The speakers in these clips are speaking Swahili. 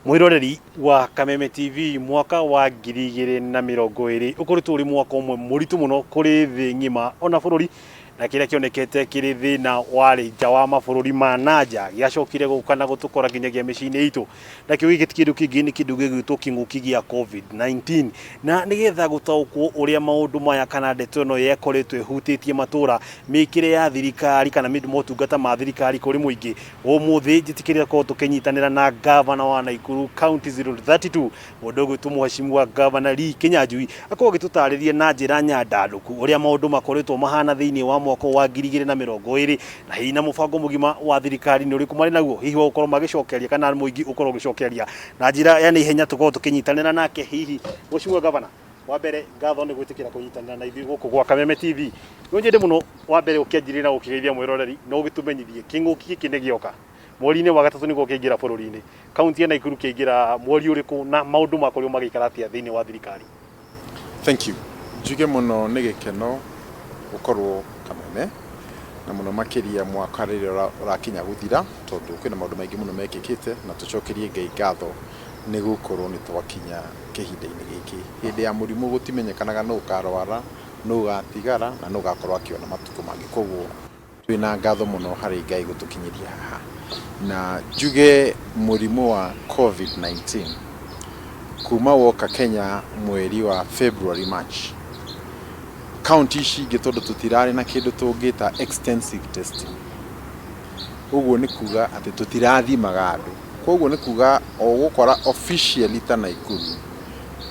Mwiroreri wa Kameme TV mwaka wa 2020 ukoritwo uri mwaka umwe muritu muno kuri thi ngima ona bururi na kiria kionekete kiri thina wari nja wa mabũrũri ma nanja giacokire gukana gutukora kinyagia micini itu na kiwigiti kindu kingi ni kindu gigwitwo kinguki gia COVID-19 na nigetha gutaukwo uria maundu maya kana ndeto ino yekoretwo ihutitie matura mikire ya thirikari kana motungata ma thirikari kuri muingi umuthi jitikirira ko tukinyitanira na Ngabana wa Nakuru County 032 mundu gwitwo mheshimiwa Ngabana Lee Kinyanjui akorwo gitutaririe na njira nyandanduku uria maundu makoretwo mahana thiini wa mwaka wa 2020 na hina mubango mugima wa thirikari ni uriku mari naguo hihi ukorwo magicokeria kana muingi ukorwo gicokeria na njira yani ihenya tukorwo tukinyitanira nake hihi Mheshimiwa Ngabana wa mbere ngatho ni gwitikira kunyitanira na ithui guku gwa Kameme TV nyende muno wa mbere ukianjirira ukigeithia mwiroreri no gitumenyithie kinguki giki ni gioka mweri-ini wa gatatu ni gukingira bururi-ini kaunti ya Nakuru kiingira mweri uriku na maundu makorio magikara atia thiini wa thirikari. Thank you. Njuge muno ni gikeno ukorwo Kameme na muno makiria mwaka rĩrĩa ũrakinya guthira tondu kwina maundu maingi muno mekikite na tucokerie Ngai ngatho ni gukorwo ni twakinya kihinda-ini giki hindi ya murimu gutimenyekanaga no ukarwara no ugatigara na no ugakorwo akiona matuko mangi koguo twina ngatho muno hari Ngai gutukinyiria haha na njuge murimu wa COVID-19 kuma woka Kenya mweri wa February March county ici gitondu tutirari na kindu tungita extensive testing uguo ni kuga ati tutirathimaga andu koguo ni kuga o gukora officially ta Nakuru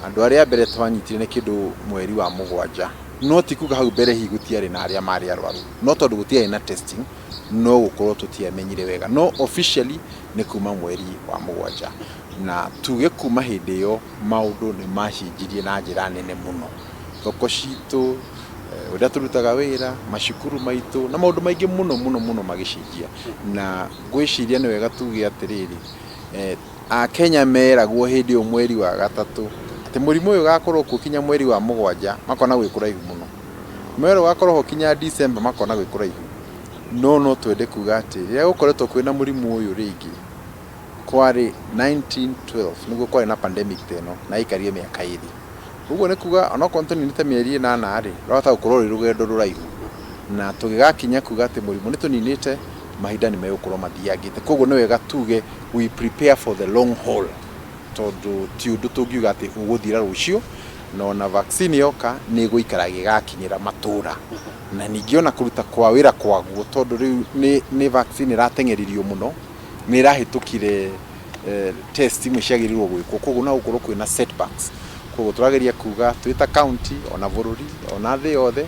andu aria mbere twanyitire ni kindu mweri wa mugwanja no ti kuga hau mbere hi gutiari na aria mari arwaru no tondu gutiari na testing no gukorwo tutiamenyire wega no officially ni kuma mweri wa mugwanja na tuge kuma hindi yo maundu ni mahinjirie na njira nene muno thoko citu uria turutaga wira mashukuru maitu na maundu maingi muno magicinjia na gwiciria ni wega tuge atiriri a Kenya meragwo hindi o mweri wa gatatu ati murimu uyu gakorwo kukinya mweri wa mugwanja makona gwikura ihu muno mweri gakorwo kinya December makona gwikura ihu no twende kuga ati ria gukoretwo kwina murimu uyu ringi kwari 1912 niguo kwari na pandemic teno na ikarie miaka iri uguo ni kuga ona kontoni nite mieri 8 ri rwata gukorwo ri rugendo ruraihu na tugigakinya kuga ati murimu ni tuninite mahinda ni megukorwo mathiangite koguo ni wega tuge we prepare for the long haul tondu ti undu tungiuga ati uguthira rucio no na vaccine yoka ni guikara gigakinyira matura na ningiona kuruta kwa wira kwaguo tondu riu ni vaccine ratengeririo muno ni rahitukire test imwe ciagirirwo gwikwo koguo na gukorwo kwina setbacks koguo turageria kuga twita county ona bururi ona thi yothe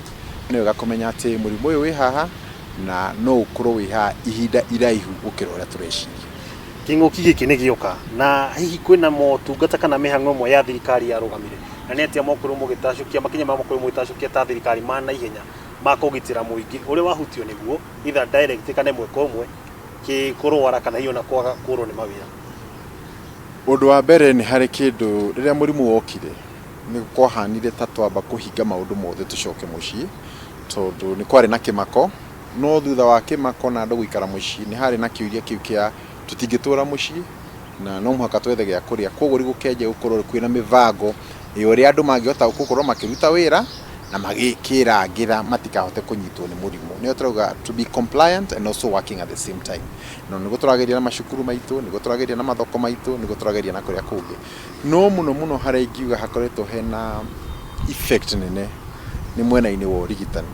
ni wega kumenya ati murimu uyu wi haha na no ukorwo wi ha ihinda iraihu gukira uria tureciria kinguki giki ni gioka na hihi kwina motungata kana mihango mwe ya thirikari ya rugamire na ni atia mokuru mugitacukia makinya ma mokuru mugitacukia ta thirikari mana ihenya makugitira muingi uri wahutio niguo either direct kana imwe kwa imwe KURORA kana hiyo na kwaga kurwo ni mawira. Undu wa mbere ni hari kindu riria murimu wokire ni kwahanire ta twamba kuhinga maundu mothe tucoke mucii tondu ni kwari na kimako no thutha wa kimako na andu guikara mucii ni hari na kiuria kiu kia tutingitura mucii na no muhaka twethe gia kuria koguo ri gukenje gukorwo kwina mivango uri andu mangihota gukorwo makiruta wira na magikira ngira matikahote kunyitwo ni murimu ni otroga to be compliant and also working at the same time no nigo turageria na mashukuru maitu nigo turageria na mathoko maitu nigo turageria na kuria kungi no muno hari ingiuga hakoretwo hena effect nene ni mwena-ini wa urigitani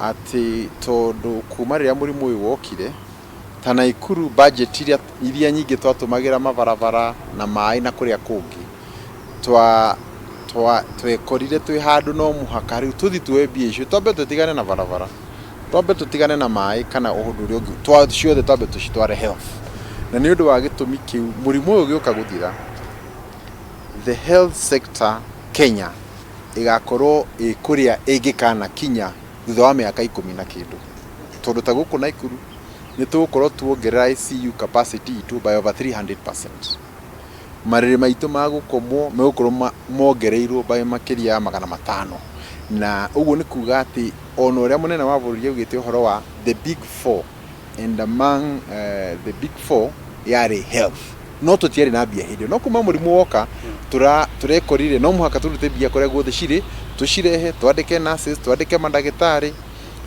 ati tondu kuma riria murimu uyu wokire ta Nakuru budget iria nyingi twatumagira mabarabara na mai na kuria kungi twekorire twi handu no muhaka riu tuthi tuembie icio twambe tutigane na barabara twambe tutigane na mai kana uhundu uri ungi ciothe twambe tucitware health na ni undu wa gitumi kiu murimu uyu gioka guthira the health sector Kenya igakorwo ikuria igikana kinya thutha wa miaka 10 na kindu tondu ta guku Nakuru ni tugukorwo tuongerera ICU capacity to by over 300%. Marire maitu magukomwo megukorwo mongereirwo by makiria ya 500 na uguo ni kuga ati ono uria munene wa bururi ugite uhoro wa the big four and among the big four yari health no tutiari na mbia hindi no kuma murimu woka turekorire no muhaka turute mbia kore guothe ciri tucirehe twandike nurses twandike mandagitari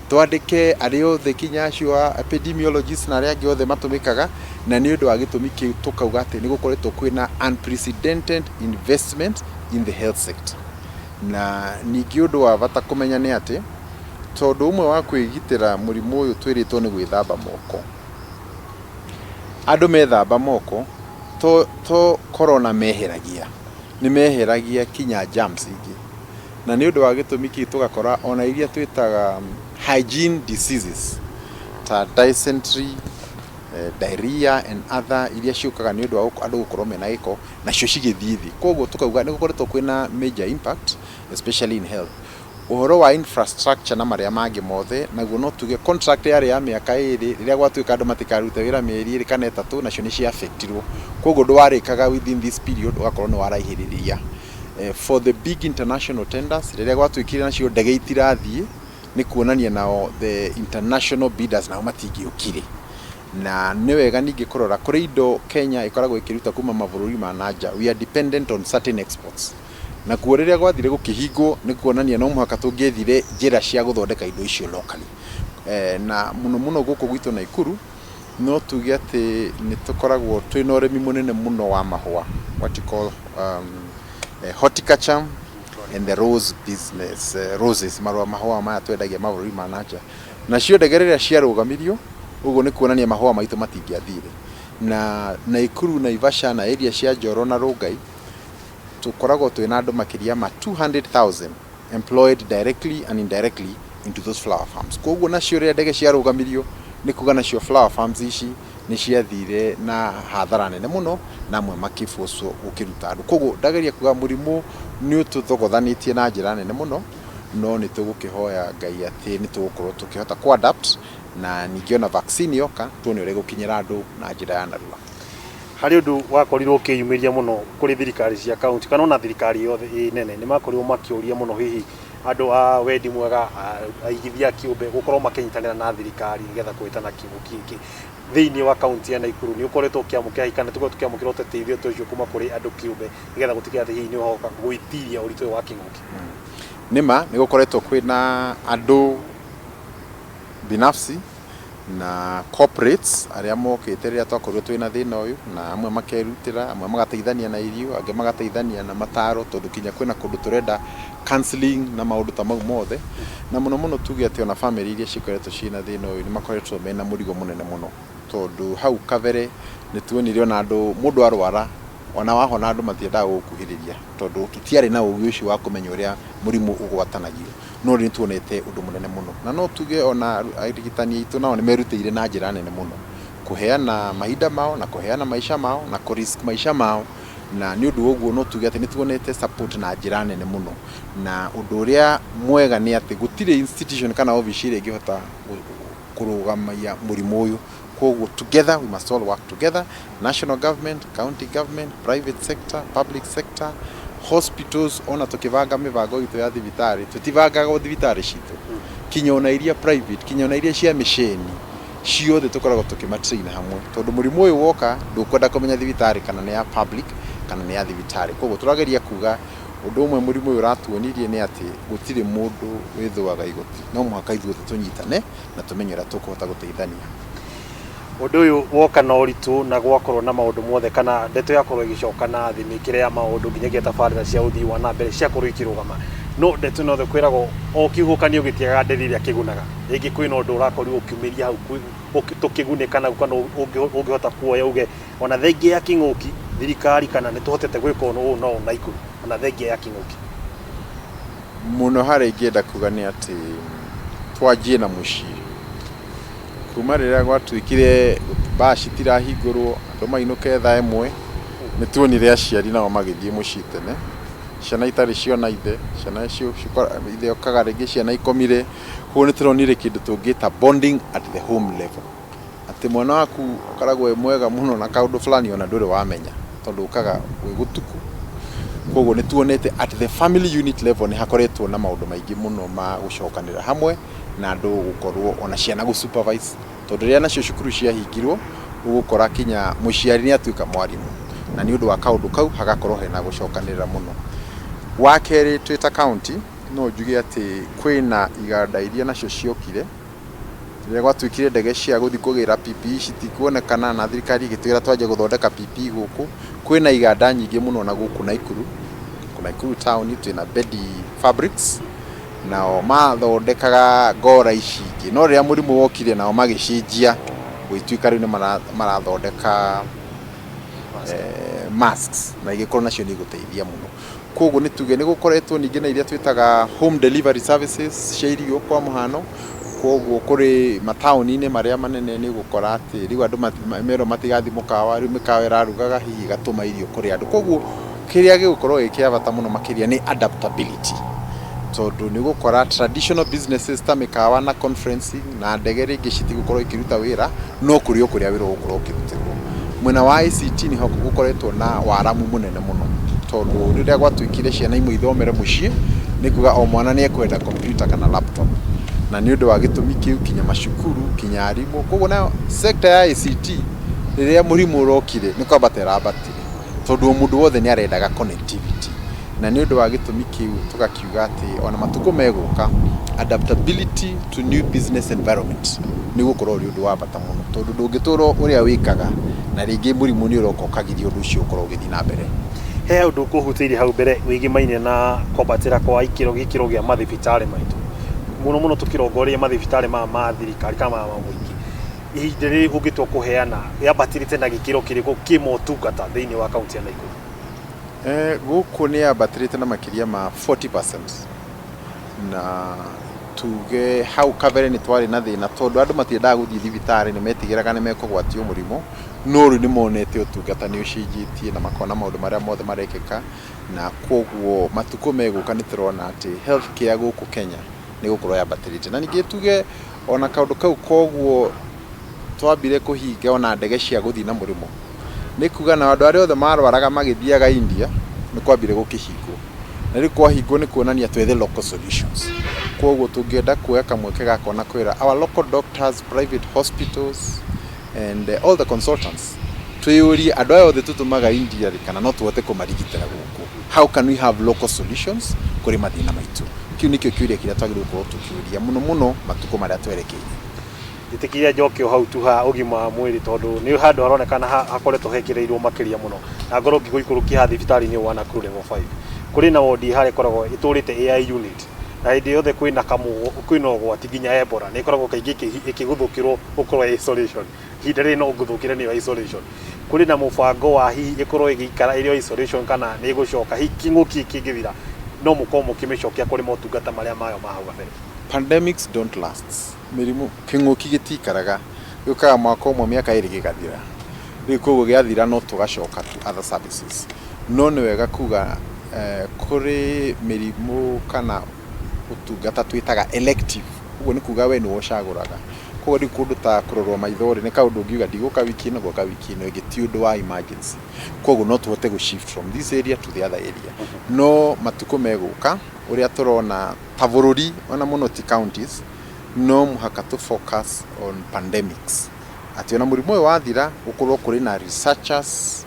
twandike ariothe kinyashua epidemiologists na aria giothe matumikaga na ni undu wa gitumi kiu tukauga ati ni gukoretwo kwina unprecedented investment in the health sector na ningi undu wa bata kumenya ni ati tondu umwe wa kwigitira murimu uyu twiritwo ni gwithamba moko andu methamba moko to corona meheragia ni meheragia kinya germs ingi na ni undu wa gitumi kiu tugakora ona iria twitaga hygiene diseases ta dysentery diarrhea and other iria ciukaga ni undu wa andu gukorwo mena giko na cio cigithithi koguo tukauga ni gukoretwo kwina major impact especially in health uhoro wa infrastructure na maria mangi mothe naguo no tuge contract yari ya miaka iri riria gwatuika andu matikarute wira mieri iri kana 3 nacio ni cia affectirwo koguo ndwarikaga within this period ugakorwo ni waraihiriria for the big international tenders riria gwatuikire nacio ndege itirathie ni kuonania nao the international bidders nao matingiukire na ni wega ningi kurora kuri indo Kenya ikoragwo ikiruta kuma mabũrũri ma nanja we are dependent on certain exports na kuoreria gwathire gukihingo ni kuonania no muhaka tungithire njira cia guthondeka indo icio locally na muno guku gwitu Nakuru no tuge ati ni tukoragwo twina urimi munene muno wa mahua what you call horticulture and the rose business roses mahua maya twendagia mabũrũri ma nanja na cio ndegereria cia rugamirio uguo ni kuonania mahua maitu matingiathire na Nakuru na Ivasha na area cia Njoro na Rongai tukoragwo twina andu makiria ma 200,000 employed directly and indirectly into those flower farms koguo nacio ria ndege cia rugamirio ni kuga nacio flower farms ici ni ciathire na hathara nene muno na amwe makifocwo gukiruta andu koguo ndageria kuga murimu ni ututhogothanĩtie na njĩra nene muno no ni tugukihoya Ngai ati ni tugukorwo tukihota ku adapt na ningiona vaccine yoka tuone uri gukinyira andu na njĩra ya narua hari undu wakorirwo ukiyumiria muno kuri thirikari cia county kana ona thirikari yothe nene ni makorirwo makiuria muno hihi andu a wendi mwega aigithia kiumbe gukorwo makinyitanira na thirikari nigetha kwitana kimuki thiini wa county ya Nakuru ni ukoretwo kiamukira ikana tuko tukiamukira uteithio tucio kuma kuri andu kiumbe nigetha gutikia hihi ni hoka gwitiria uritu wa kinguki nima ni gukoretwo kwina andu binafsi na corporates aria mokite riria twakorwo twina thina uyu na amwe makerutira amwe magateithania na irio ange magateithania na mataro tondu kinya kwina kundu turenda counseling na maundu ta mau mothe na muno tuge ati ona family iria cikoretwo cina thina uyu ni makoretwo mena murigo munene muno tondu hau kavere ni tuonire ona andu mundu arwara ona wahona andu matiendaga gukuhiriria tondu tutiari na ugi ucio wa kumenya uria murimu ugwatanagio no ni tuonete undu munene muno na no tuge ona arigitani itu nao ni merutire na njira nene muno kuheana mahinda mao na kuheana maisha mao na kurisk maisha mao na ni undu uguo no tuge ati ni tuonete support na njira nene muno na undu uria mwega ni ati gutire institution kana office ire ngihota kurugamia murimu uyu koguo together we must all work together national government county government private sector public sector hospitals ona tukivanga mivango itu ya thibitari tutivangaga thibitari citu kinya ona iria private kinya ona iria cia misheni ciothe tukoragwo tukimatrain hamwe tondu murimu uyu woka ndukwenda kumenya thibitari kana ni ya public kana ni ya thibitari koguo turageria kuga undu umwe murimu uyu ratuonirie ni ati gutire mundu withuaga igoti no muhaka ithuothe tunyitane na tumenyera tukuhota guteithania undu uyu woka na uritu na gwakorwo na maundu mothe kana ndeto yakorwo igicoka na thi mikire ya maundu nginyagia tabarĩra cia uthii wa na mbere cia korwo ikirugama no ndeto no kwiragwo o kihukanio gitiaga ndethira kigunaga ingi kwina undu urakorwo ukiumiria hau tukigunika na kana ungihota kuoya uge ona thengi ya kinguki thirikari kana ni tuhotete gwika no Nakuru ona thengi ya kinguki muno hari ingienda kuga ni ati twanjie na mucii kuma riria gwatuikire bashi tirahingurwo andu mainuke thaa imwe ni tuonire aciari nao magithie mucii tene ciana itari ciona ithe ciana icio ithe okaga ringi ciana ikomire hu ni turonire kindu tungita bonding at the home level ati mwana waku ukaragwo mwega muno na kaundu fulani ona nduri wamenya tondu ukaga wi gutuku koguo ni tuonete at the family unit level ni hakoretwo na maundu maingi muno ma gucokanira hamwe na andu gukorwo ona ciana gu supervise tondu ria nacio cukuru cia hingirwo ugukora kinya muciari ni atuika mwarimu na ni undu wa kaundu kau hagakorwo hena gucokanirira muno. Wa keri twita county no njuge ati kwina iganda iria nacio ciokire rĩrĩa gwatuĩkire ndege cia gũthiĩ kũgĩra PPE citikuonekana na thirikari igĩtwĩra twanjie gũthondeka PPE gũkũ. Kwĩna iganda nyingĩ mũno na gũkũ Nakuru town twĩna Bedi Fabrics nao mathondekaga ngora ici ingĩ, no rĩrĩa mũrimũ wokire nao magĩcenjia gwĩtuĩka rĩu nĩ marathondeka masks na igĩkorwo nacio nĩ igũteithia mũno. Koguo nĩ tuge nĩ gũkoretwo ningĩ na iria twĩtaga home delivery services cia irio kwa mũhano. Koguo kũrĩ mataũni-inĩ marĩa manene nĩ gũkora atĩ rĩu andũ mero matigathi mũkawa, rĩu mĩkawa ĩrarugaga hihi gatũma irio kũrĩ andũ. Koguo kĩrĩa gĩgũkorwo gĩkĩa bata mũno makĩria nĩ adaptability, tondũ nĩ gũkora traditional businesses ta mĩkawa na conferencing na ndege rĩngĩ citigũkorwo ikĩruta wĩra, no kũrĩ o kũrĩa wĩra ũgũkorwo ũkĩrutĩrwo. Mwena wa ICT nĩ ho gũkoretwo na waramu mũnene mũno, tondũ rĩrĩa gwatuĩkire ciana imwe ithomere mũciĩ nĩ kuga o mwana nĩ ekwenda computer kana laptop, na nĩ ũndũ wa gĩtũmi kĩu kinya macukuru kinya arimũ. Koguo nayo sector ya ICT rĩrĩa mũrimũ ũrokire nĩ kwambata ĩrambatire, tondũ mũndũ wothe nĩ arendaga connectivity, na nĩ ũndũ wa gĩtũmi kĩu tũgakiuga atĩ ona matukũ megũka adaptability to new business environment nĩ gũkorwo ũrĩ ũndũ wa bata mũno, tondũ ndũngĩtũũra ũrĩa wĩkaga na rĩngĩ mũrimũ nĩ ũroka ũkagiria ũndũ ũcio ũkorwo ũgĩthiĩ na mbere. He ũndũ ũkũhutĩirie hau mbere wĩgimaine na kwambatĩra kwa gĩkĩro gĩa mathibitarĩ maitũ, mũno tũkĩrongoria mathibitarĩ ma thirikari kana ma mũingĩ. Ihinda rĩrĩ ũngĩtua kũheana yambatĩrĩte na gĩkĩro kĩrĩkũ kĩmotungata thĩinĩ wa kaunti ya Nakuru? Gũkũ nĩ yambatĩrĩte na makĩria ma 40%, na tuge hau kabere nĩ twarĩ na thĩna tondũ andũ matiendaga gũthiĩ thibitarĩ, nĩ metigĩraga nĩ mekũgwatio mũrimũ, no rĩu nĩ monete ũtungata nĩ ũcenjetie na makona maũndũ marĩa mothe marekĩka, na koguo matukũ megũka nĩ tũrona atĩ health care gũkũ Kenya nĩ gũkorwo yambatĩrĩte. Na ningĩ tuge ona kaũndũ kau koguo twambire kũhinga ona ndege cia gũthiĩ na mũrimũ, nĩ kuga na andũ arĩa othe marwaraga magĩthiaga India nĩ kwambire gũkĩhingwo, na rĩu kwahingwo nĩ kuonania twethe local solutions. Koguo tũngĩenda kuoya kamweke gako na kwĩra our local doctors, private hospitals and all the consultants twĩyũrie andũ aya othe tũtũmaga India kana no tũhote kũmarigitĩra gũkũ, how can we have local solutions kũrĩ mathĩna maitũ. Kĩu nĩkĩo kĩũria kĩrĩa twagĩrĩirwo gũkorwo tũkĩũria mũno matukũ marĩa twerekeire. Itikiria njoke hau tu ha ũgima wa mwĩrĩ, tondũ nĩ handũ haronekana hakoretwo hekereirwo makĩria mũno, na ngoro ngĩgũikũrũkia thibitarĩ-inĩ wa Nakuru level 5 kũrĩ na wodi harĩa ĩkoragwo ĩtũrĩte AI unit, na hĩndĩ yothe kwĩna ũgwati nginya Ebola nĩ ĩkoragwo kaingĩ ĩkĩgũthũkĩrwo gũkorwo isolation. Ihinda rĩrĩ no ũgũthũkĩre nĩyo isolation. Kũrĩ na mũbango wa hihi ĩkorwo ĩgĩikara ĩrĩ isolation kana nĩ ĩgũcoka hihi kĩng'ũki kĩngĩthira no mũkorwo mũkĩmĩcokia kũrĩ motungata marĩa mayo ma hau kabere. Pandemics don't last. Mĩrimũ kĩng'ũki gĩtikaraga, gĩũkaga mwaka ũmwe mĩaka ĩrĩ gĩgathira. Rĩu koguo gĩathira no tũgacoka to other services. No nĩ wega kuga kũrĩ mĩrimũ kana ũtungata twĩtaga elective, ũguo nĩ kuga we nĩ wocagũraga. Koguo rĩu kũndũ ta kũrorwo maithori nĩ kaũndũ ũngiuga ndigũka wiki ĩno goka wiki ĩno ĩngĩ ti ũndũ wa emergency. Koguo no tũhote gũ-shift from this area to the other area. No matukũ megũka ũrĩa tũrona ta bũrũri ona mũno ti counties, no mũhaka to focus on pandemics. Atĩ ona mũrimũ ũyũ wathira gũkorwo kũrĩ na researchers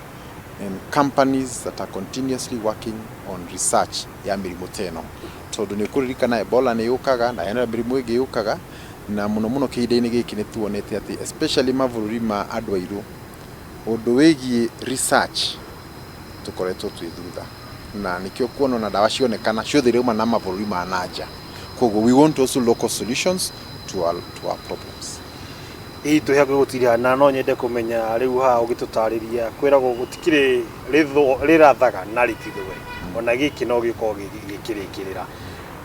and companies that are continuously working on research ya mĩrimũ ta ĩno, tondũ nĩ ũkũririkana Ebola nĩ yũkaga na ena mĩrimũ ĩngĩ yũkaga, na mũno kĩhinda-inĩ gĩkĩ nĩ tuonete atĩ especially mabũrũri ma andũ airũ ũndũ wĩgiĩ research tũkoretwo twĩ thutha, na nĩkĩo kuona na ndawa cionekana ciothe irauma na mabũrũri ma nanja. Koguo we want also local solutions to our problems. Ii tũhe gũtiria na no nyende kũmenya rĩu ha ũgĩtũtarĩria kwĩragwo gũtikire rĩrathaga na rĩtithwe ona gĩkĩ no gĩkorwo gĩkĩrĩkĩrĩra.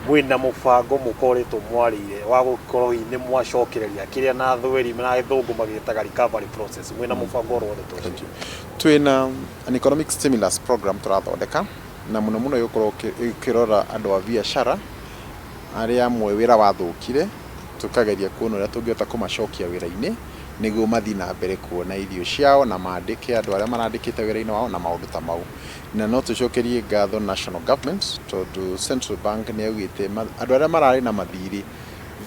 Mwĩna mũbango mũkoretwo mwarĩire wa gũkorwo nĩ mwacokereria kĩrĩa na thweri na gĩthũngũ magĩtaga recovery process. Mwĩna mũbango wothe tũcio. Twĩna an economic stimulus program tũrathondeka, na mũno gũkorwo ĩkĩrora andũ a biacara arĩa amwe wĩra wathũkire, tukageria kuona ũrĩa tũngĩhota kũmacokia wĩra-inĩ nĩguo mathiĩ na mbere kuona irio ciao na maandĩke andũ arĩa marandĩkĩte wĩra-inĩ wao na maũndũ ta mau. Na no tũcokerie ngatho national government tondũ central bank nĩ yaugĩte andũ arĩa mararĩ na mathirĩ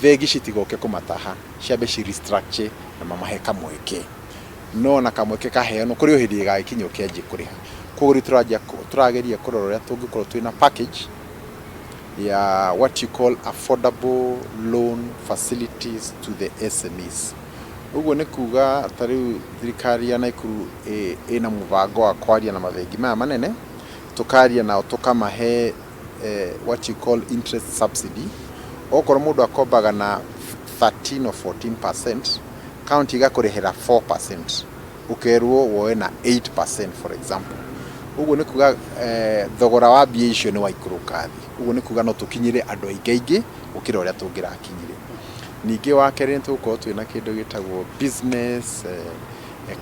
thegi citigoke kũmataha, ciambe ci restructure na mamahe kamweke. no na kamweke kaheano kuri ohidi gakinyo kiaje kuriha kuguri turageria kurora uria tungikorwo twina package ya what you call affordable loan facilities to the SMEs. Uguo ni kuga tariu thirikari ya Nakuru ina mubango wa kwaria na mabengi maya manene tukaria na tukamahe what you call interest subsidy. Okorwo mundu akombaga na 13 or 14%, county igakurihira 4%, ukerwo woe na 8% for example. Uguo ni kuga thogora wa bia icio ni wa ikuruka thi. Uguo ni kuga no tukinyire andu aingi ukira uria tungirakinyire. Ningi wa keri ntuko twina kindu gitagwo business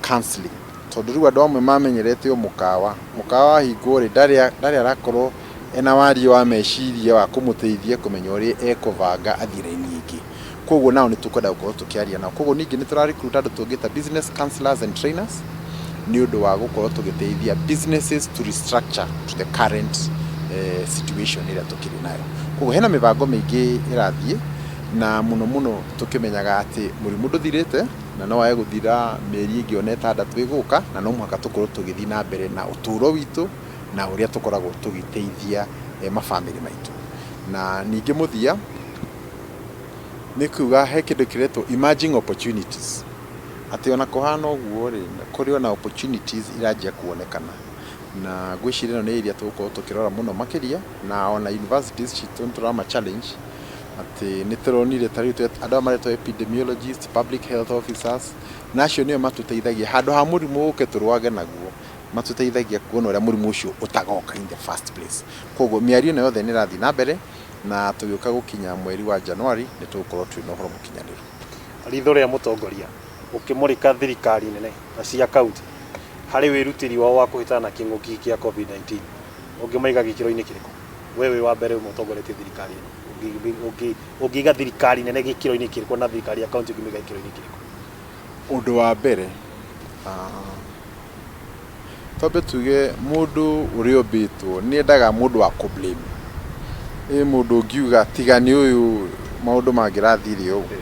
counseling. Tondu riu andu amwe mamenyerete o mukawa hinguri ndari arakorwo ena wari wa meciria wa kumuteithia kumenya uri ekuvanga athire nyingi. Koguo nao ni tukwenda gukorwo tukiaria nao. Koguo ningi ni turarecruit andu tungita business counselors and trainers ni undu wa gukorwo tugiteithia businesses to restructure to the current situation ira tukiri nayo. Koguo hena mibango mingi irathie na muno tukimenyaga ati murimu nduthirite na no wae guthira mieri ingi one 6 iguka na no muhaka tukorwo tugithi na mbere na uturo witu na uria tukoragwo tugiteithia mafamily maitu. Na ningi muthia ni kuga he kindu kiretwo emerging opportunities. Ati ona kohana uguo ri kuri ona opportunities irajia kuonekana na gwiciria no ni iria tuko tukirora muno makiria na ona universities citunturama challenge ati ni turonire tari andu amaretwo epidemiologists, public health officers nacio niyo matuteithagia handu ha murimu uke turwage naguo matuteithagia kuona uria murimu ucio utagoka in the first place. Koguo miario na yothe ni rathi na mbere na tugiuka gukinya mweri wa January ni tugukorwo twina uhoro mukinyaniru. Ritho ria mutongoria ukimurika thirikari nene na cia county hari wirutiri wao wa kuhitana kinguki kia COVID-19 ungimaiga gikiro-ini kiriko wewe wa mbere mutongoretie thirikari ugiga thirikari nene gikiro-ini kiriko na thirikari ya county ungimaiga gikiro-ini kiriko? Undu wa mbere tobe tuge mundu urio bitwo ni endaga mundu wa kublame mundu ngiuga tigani uyu maundu mangirathire ugu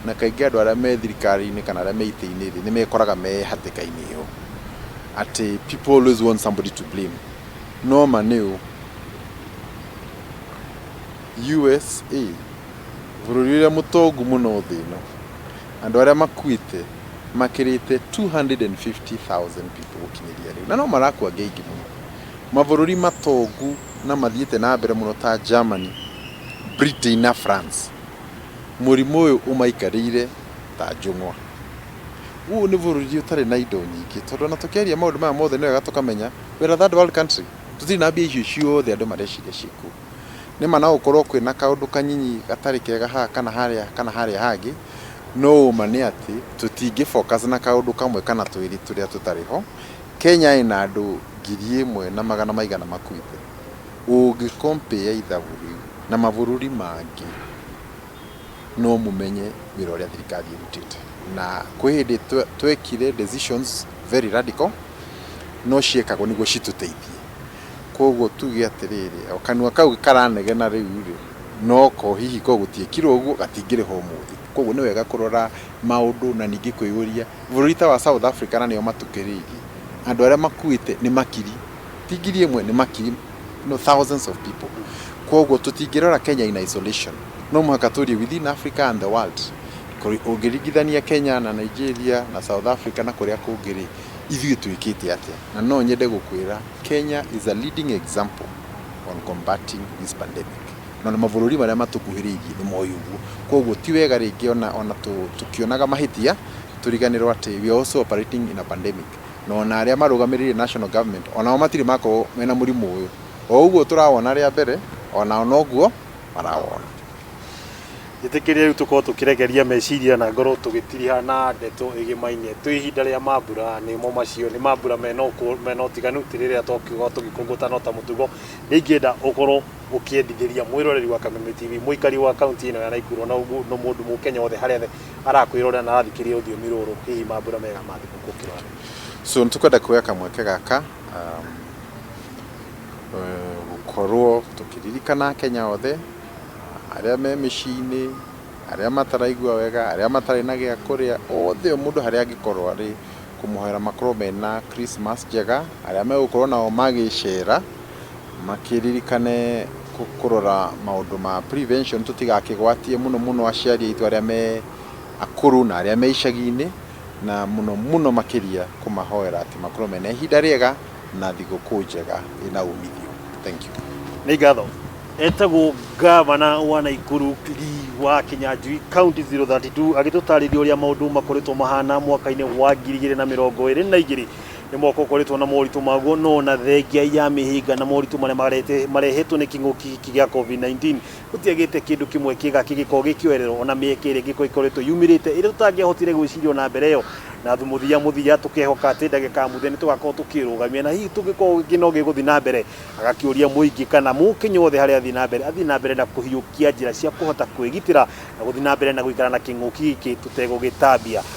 na kaingi andu aria me thirikari-ini kana aria me ite-ini ni mekoraga me hatikaini yo ati people always want somebody to blame. No maneu USA bururi uria mutongu muno thino andu aria makuite makirite 250,000 people gukinyiria riu na no marakwa ngeigi muno mabururi matongu na mathiite na mbere muno ta Germany, Britain na France. Murimu uyu umaikarire ta njung'wa. Uu ni bururi utari na indo nyingi tondu na tukiaria maundu maya mothe niwega tukamenya we are third world country tutiri na mbia icio ciothe andu mareciria ciku ni mana ukorwo kwina kaundu kanyinyi gatari kega ha kana haria hangi no mani ati tutingi focus na kaundu kamwe kana twiri turia tutariho. Kenya ina andu 1,100 makuite ugi compare ithaburi na mabururi mangi no mumenye wira uria thirikari irutite na kwihindi twekire decisions very radical no ciekagwo niguo cituteithie. Koguo tuge atiriri okanua kau karanegena riu ri no ko hihi ko gutiekirwo uguo gatingire ho muthi. Koguo ni wega kurora maundu na ningi kwiyuria burita wa South Africa na nio matukiririe andu aria makuite ni makiri tigiri imwe ni makiri no thousands of people. Koguo tutingirora Kenya in isolation no muhaka turi within Africa and the world. Ungirigithania Kenya na Nigeria na South Africa na kuria kungiri ithuĩ twikite atia na no nyende gukwira Kenya is a leading example on combating this pandemic na mabururi maria matukuhiririe ni moyo uguo. Koguo ti wega ringi ona tukionaga mahitia turiganirwo ati we also operating in a pandemic no na aria marugamirire national government ona matiri mako mena murimu uyu o uguo turawona ria mbere ona onoguo marawona. Gitikiria riu tukorwo tukiregeria meciria na ngoro tugitiriha na ndeto igimainie twi ihinda ria mambura ni mo macio ni mambura meno tiganu tiriria tokiuga tugikungutana ta mutugo ningienda ukorwo ukiendithiria mwiroreri wa Kameme TV muikari wa county ino ya Nakuru no mundu mukenya wothe haria arakwirorera na arathikiria uthiomi ruru hihi mambura mega mathikukukirwa. So ntukwenda kuya kamweke gaka gukorwo tukiririkana Kenya othe aria me micini aria mataraigua wega aria matari na gia kuria othe mundu haria angikorwo ari kumuhoera makorwo mena Christmas njega aria megukorwo nao magicera makiririkane kurora maundu ma prevention tutigakigwatie muno aciari aitu aria me akuru na aria me icagi-ini na muno makiria kumahoera ati makorwo mena ihinda riega na thigũkũ njega ina umithio. Thank you. Nĩ ngatho. Etagwo Ngabana wa Nakuru Lee wa Kinyanjui County 032 agĩtũtarĩria ũrĩa maũndũ makoretwo mahana mwaka-inĩ wa 2022 nĩ mwaka ũkoretwo na moritũ maguo no na thengia ya mĩhĩnga na moritũ marĩa marehetwo nĩ kĩng'ũki gĩa COVID-19 gũtiagĩte kĩndũ kĩmwe kĩega gĩgĩkorwo gĩkĩoererwo ona mĩeke ĩrĩa ĩngĩkorwo ĩkoretwo yumĩrĩte ĩrĩa tũtangĩahotire gwĩciria na mbere ĩyo na mũthia tũkehoka atĩ ndagĩka mũthia nĩ tũgakorwo tũkĩrũgamia na hihi tũngĩkorwo gĩno gĩgũthiĩ na mbere agakĩũria mũingĩ kana mũkenya wothe harĩa athiĩ na mbere na kũhiũkia njĩra cia kũhota kwĩgitĩra na gũthiĩ na mbere na gũikara na kĩng'ũki gĩkĩ tũtegũgĩtambia.